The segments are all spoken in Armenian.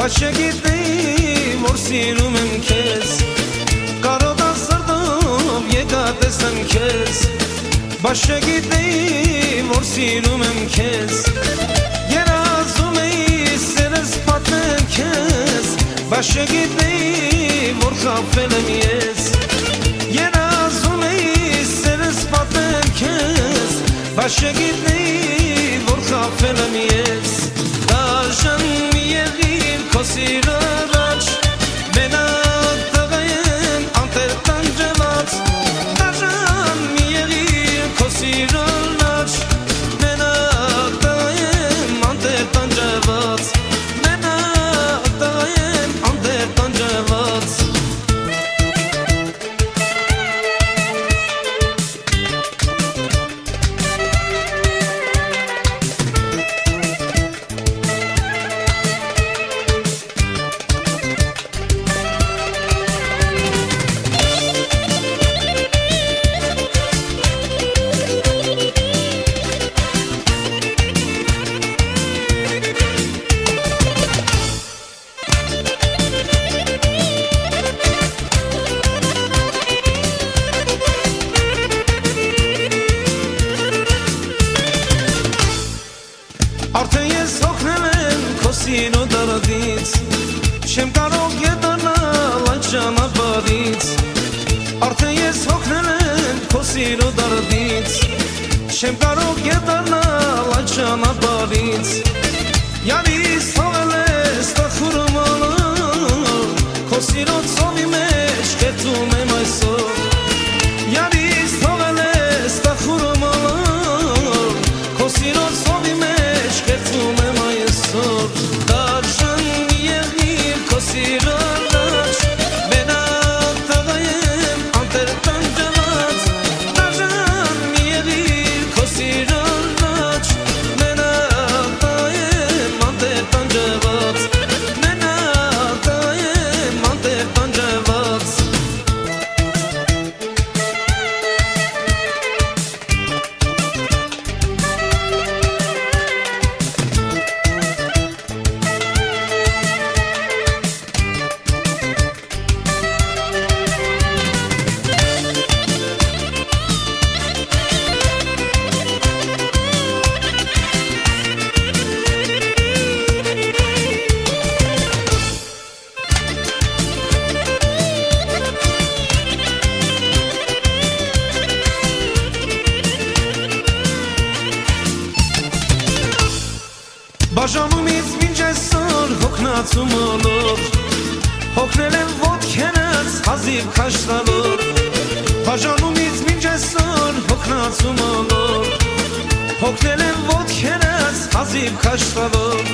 Başa gittim or sirում եմ քեզ Կարոտ ասրտով եկա տեսեմ քեզ Başa gittim or sirում եմ քեզ Երազում էի սերս պատմեմ քեզ Başa gittim որ խաբվել եմ ես Երազում էի սերս պատմեմ քեզ Başa gittim որ խաբվել եմ ես Դաժան մի եղիր քո սիրո առաջ Մենակ տղայեմ անտեր տանջված Դաժան մի եղիր քո սիրո առաջ Մենակ տղայեմ անտեր տանջված Մենակ տղայեմ անտեր տանջված Արդեն ես հոգնել եմ քո սիրո դարդից Չեմ կարող ետանալ այդ ճանապարհից Արդեն ես հոգնել եմ քո սիրո դարդից Չեմ կարող ետանալ այդ ճանապարհից Յանից թողել ես տխուրում ալոր Քո սիրո ծովի մեջ կետում եմ այսօր Յանից թողել ես տխուրում ալոր Քո սիրո ծովի մեջ Կերծում եմ այսօր Դաժան մի եղիր քո սիրո առաջ Մենակ տղայեմ անտեր տանջված Դաժան մի եղիր քո սիրո առաջ Մենակ տղայեմ անտեր տանջված Մենակ տղայեմ անտեր տանջված Բաժանումից մինչ այսօր հոգնածում ոլոր Հոգնել եմ ոտքերս հազիվ քաշտալոր Բաժանումից մինչ այսօր հոգնածում ոլոր Հոգնել եմ ոտքերս հազիվ քաշտալոր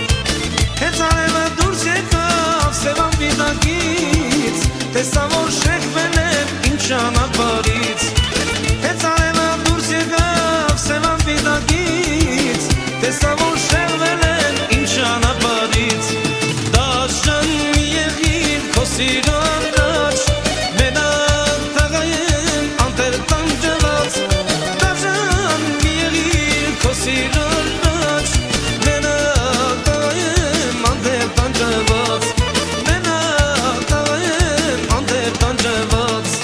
Հենց արևը դուրս եկավ սևան վիդակից Տեսա որ շեղվել եմ ինչ ճանապարհից Հենց արևը դուրս եկավ սևան վիդակից Տեսա որ շեղվել եմ ինչ ճանապարհից Դաժան մի եղիր քո սիրո առաջ Մենակ տղայեմ անտեր տանջված Դաժան մի եղիր քո սիրո առաջ Մենակ տղայեմ անտեր տանջված Մենակ տղայեմ անտեր տանջված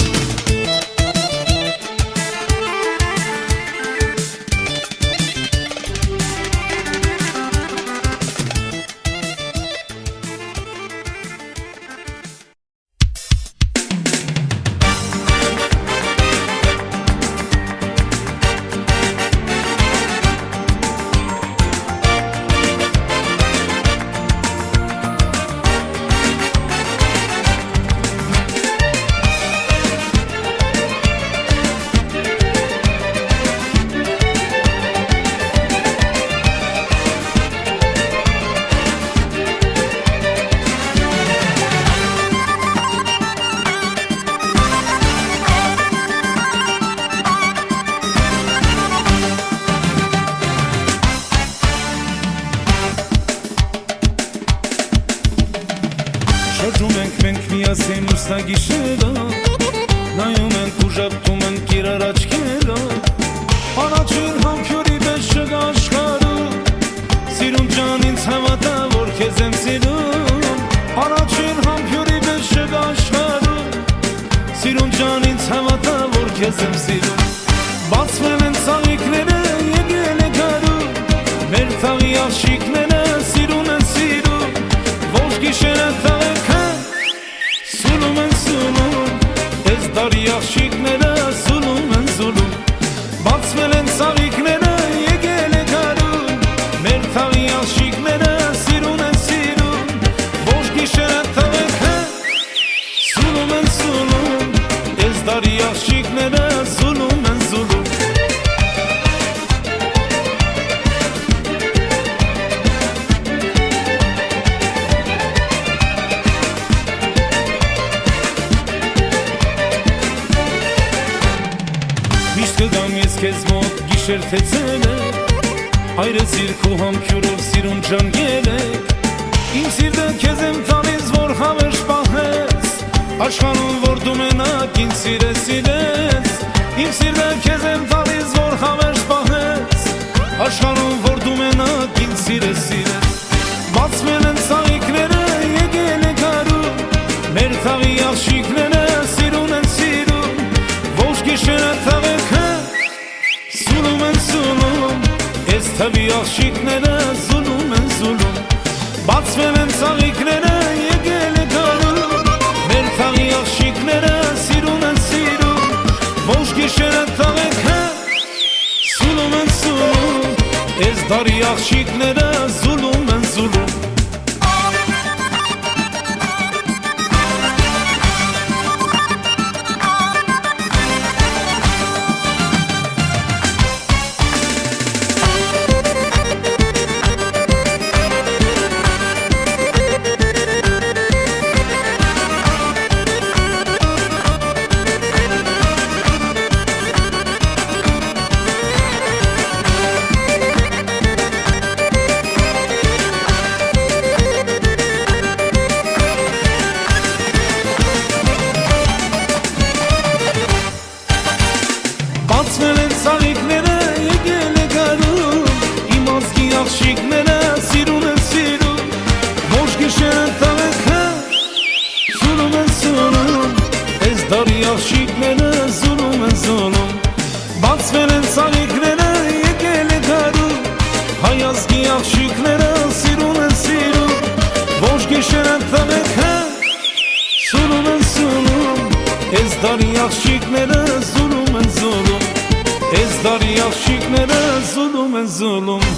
Շրջում ենք մենք միասին ուստագիշերով Նայում ենք ու ժպտում ենք իրար աչքերով Առաջին համբյուրի պես չգա աշխարհում Սիրուն ջան ինձ հավատա որ քեզ եմ սիրում քեզ եմ սիրում Բացվել են ծաղիկները եկել է գարուն Մեր թաղի աղջիկները սիրուն են սիրում Ոչ գիշերը տաղեքը սուլում են սուլում Ես դարի աղջիկները սուլում են սուլում Բացվել են ծաղիկները եկել է գարուն Մեր թաղի աղջիկները սիրուն են սիրում Ոչ գիշերը տաղեքը սուլում են սուլում Ես դարի աղջիկները սուլում են սուլում Միշտ կգամ ես քեզ մոտ գիշեր թե ցերեկ Հայրս իր քո համբուրով սիրուն ջան երեք Իմ սիրտը քեզ եմ տալիս որ հավերժ պահես Աշխարհում որ դու մենակ ինձ սիրես Իմ սիրտը քեզ եմ տալիս որ հավերժ պահես Աշխարհում որ դու մենակ ինձ սիրես Բացվել են ծաղիկները եկել է գարուն Մեր թաղի աղջիկները սիրուն են սիրում Ոչ գիշերը տաղեքը սուլում են սուլում Ես թվի աղջիկները սուլում են սուլում Բացվել են ծաղիկները եկել է գարուն Մեր թաղի աղջիկները սիրուն են սիրում Ոչ գիշերը տաղեքը սուլում են սուլում Ես դարի աղջիկները սուլում են սուլում Բացվել են ծաղիկները եկել է գարուն Իմ ազգի աղջիկները սիրուն են սիրում Ոչ գիշերը տաղեքը սուլում են սուլում Ես դարի աղջիկները սուլում են սուլում Բացվել են ծաղիկները եկել է գարուն Հայ ազգի աղջիկները սիրուն են սիրում Ոչ գիշերը տաղեքը սուլում են սուլում Ես դարի աղջիկները սուլում են սուլում Ես դարի աղջիկները սուլում են սուլում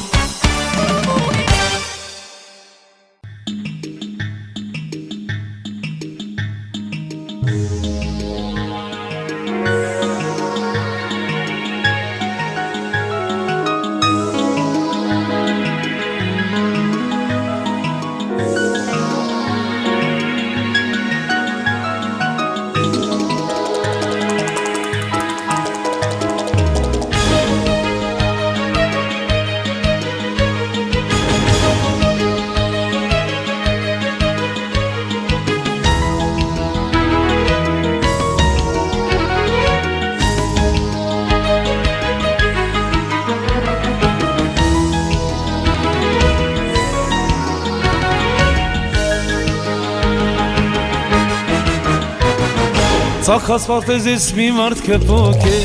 Ծախ ասպալտեզից մի մարդ կպոք է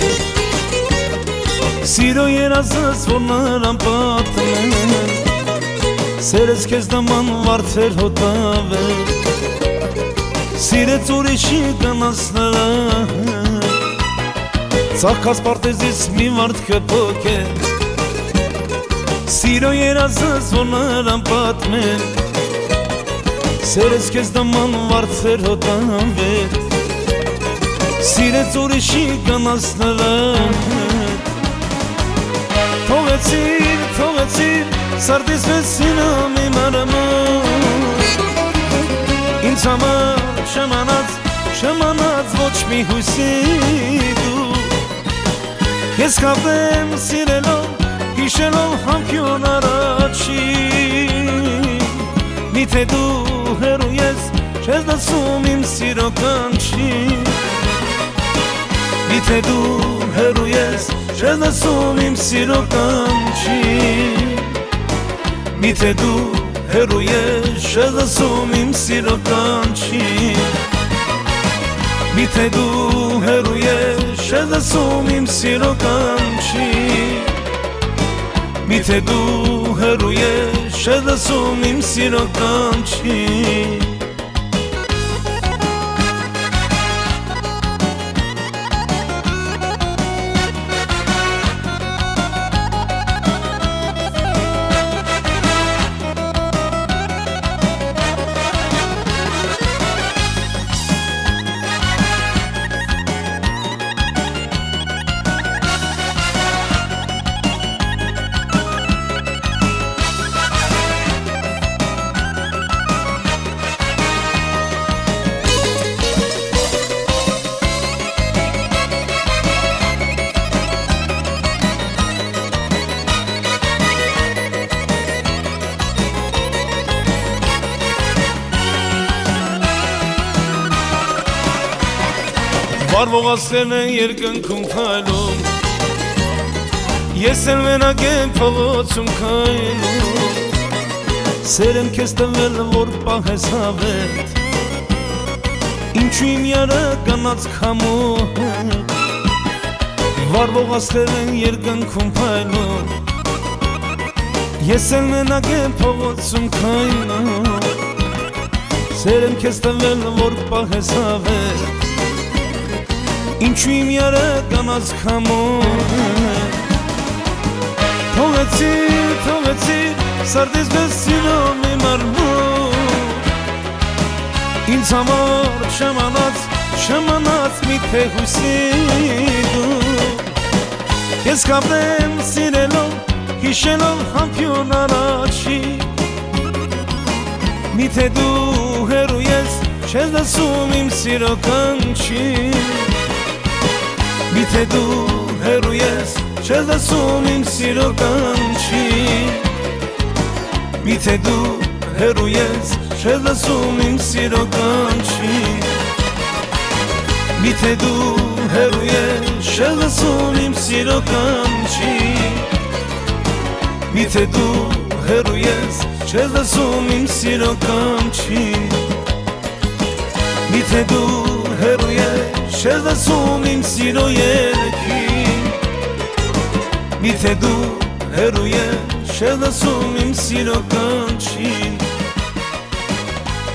Սիրո երազս որ նրան պատմեն Սերես քեզ նման վարդեր հոտավ է Սիրեց ուրիշի գնաց նրան Ծախ ասպալտեզից մի մարդ կպոք է Սիրո երազս որ նրան պատմեն Սերես քեզ նման վարդեր հոտավ է Սիրեց ուրիշի գնաց նրան Թողեցիր, սարդիս վեցինամ իմ արամով Ինձ համար շմանած ոչ մի հույսի դու Ես կապեմ սիրելով, հիշելով համբյուն առաջի Միթե դու հեռու ես, չես դասում իմ սիրո կանչի Միթե դու հեռու ես, չես դասում իմ սիրո կանչի Միթե դու հեռու ես, չես դասում իմ սիրո կանչի Միթե դու հեռու ես, չես չես լսում իմ սիրո կանչի Միթե դու հեռու ես չես լսում իմ սիրո կանչի Վարվողացրել են երկնքում քայլում Ես էլ մենակ եմ փողոցում քայլում Սեր եմ քեզ տվել, որ պահես հավետ Ինչու իմ յարը կանած քամու հետ Վարվողացրել են երկնքում քայլում Ես էլ մենակ եմ փողոցում քայլում Սեր եմ քեզ տվել, որ պահես հավետ Ինչու իմ յարը կանած քամու Թողեցիր, սարդես բես սիրում իմ արմում Ինձ համար շամանած մի թե հույսի դու Ես կապնեմ սիրելով, հիշելով համբյուն առաջի Միթե դու հեռու ես, չես լսում իմ սիրո կանչի Միթե դու հեռու ես, չես լսում իմ սիրո կանչի Միթե դու հեռու ես, չես լսում իմ սիրո կանչի Միթե դու հեռու ես, չես լսում իմ սիրո կանչի Միթե դու հեռու ես, չես լսում իմ սիրո կանչի Միթե դու հեռու ես Չես լսում իմ սիրո երգին Միթե դու հեռու ես Չես լսում իմ սիրո կանչին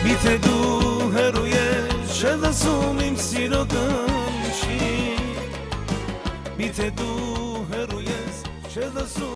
Միթե դու հեռու ես Չես լսում իմ սիրո կանչին Միթե դու հեռու ես Չես լսում